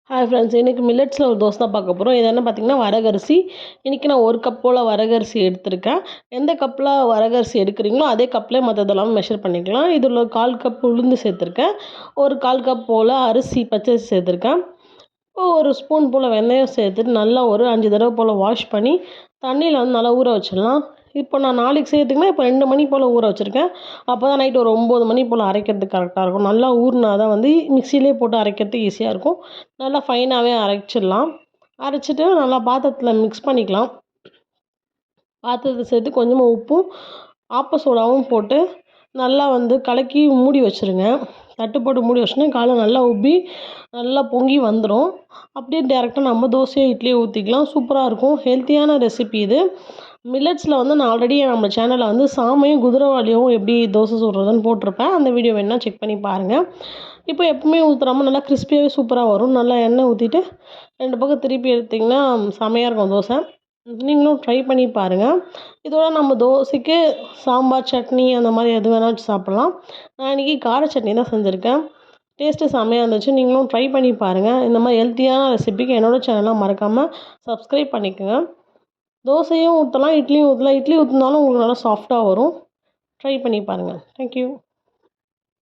Hi friends, இன்றைக்கி மில்லட்ஸில் ஒரு தோசை தான் பார்க்க போகிறோம். இது என்ன பார்த்திங்கன்னா வரகரிசி. இன்றைக்கி நான் 1 கப் போல் வரகரிசி எடுத்திருக்கேன். எந்த கப்பில் வரகரிசி எடுக்கிறீங்களோ அதே கப்லேயே மற்றதெல்லாம் மெஷர் பண்ணிக்கலாம். இதில் 1/4 கப் உளுந்து சேர்த்துருக்கேன். ஒரு 1/4 கப் போல் அரிசி பச்சரிசி சேர்த்துருக்கேன். ஒரு ஸ்பூன் போல் வெந்தயம் சேர்த்துட்டு நல்லா ஒரு 5 தடவை போல் வாஷ் பண்ணி தண்ணியில் வந்து நல்லா ஊற வச்சிடலாம். இப்போ நான் நாளைக்கு செய்யறதுக்குன்னா இப்போ 2 மணி போல் ஊற வச்சுருக்கேன். அப்போ தான் நைட்டு ஒரு 9 மணி போல் அரைக்கிறதுக்கு கரெக்டாக இருக்கும். நல்லா ஊறினா தான் வந்து மிக்சியிலே போட்டு அரைக்கிறதுக்கு ஈஸியாக இருக்கும். நல்லா ஃபைனாகவே அரைச்சிடலாம். அரைச்சிட்டு நல்லா பாத்திரத்தில் மிக்ஸ் பண்ணிக்கலாம். பாத்திரத்தை சேர்த்து கொஞ்சமாக உப்பும் ஆப்ப சோடாவும் போட்டு நல்லா வந்து கலக்கி மூடி வச்சுருங்க. தட்டு போட்டு மூடி வச்சோன்னா காலை நல்லா உப்பி நல்லா பொங்கி வந்துடும். அப்படியே டேரெக்டாக நம்ம தோசையோ இட்லியோ ஊற்றிக்கலாம். சூப்பராக இருக்கும். ஹெல்த்தியான ரெசிபி இது. மில்லட்ஸில் வந்து நான் ஆல்ரெடி நம்ம சேனலில் வந்து சாமையும் குதிரைவாலியும் எப்படி தோசை சுடுறதுன்னு போட்டிருப்பேன். அந்த வீடியோ வேணால் செக் பண்ணி பாருங்கள். இப்போ எப்பவுமே ஊற்றுறாமல் நல்லா கிறிஸ்பியாகவே சூப்பராக வரும். நல்லா எண்ணெய் ஊற்றிட்டு 2 பக்கம் திருப்பி எடுத்திங்கன்னா செமையாக இருக்கும் தோசை. நீங்களும் ட்ரை பண்ணி பாருங்கள். இதோட நம்ம தோசைக்கு சாம்பார் சட்னி அந்த மாதிரி எது வேணாலும் சாப்பிட்லாம். நான் இன்றைக்கி கார சட்னி தான் செஞ்சுருக்கேன். டேஸ்ட்டு செம்மையாக இருந்துச்சு. நீங்களும் ட்ரை பண்ணி பாருங்கள். இந்த மாதிரி ஹெல்த்தியான ரெசிபிக்கு என்னோடய சேனலை மறக்காமல் சப்ஸ்கிரைப் பண்ணிக்கோங்க. தோசையும் ஊற்றலாம், இட்லியும் ஊற்றலாம். இட்லி ஊற்றினாலும் உங்களுக்கு நல்லா சாஃப்டாக வரும். ட்ரை பண்ணி பாருங்கள். தேங்க்யூ.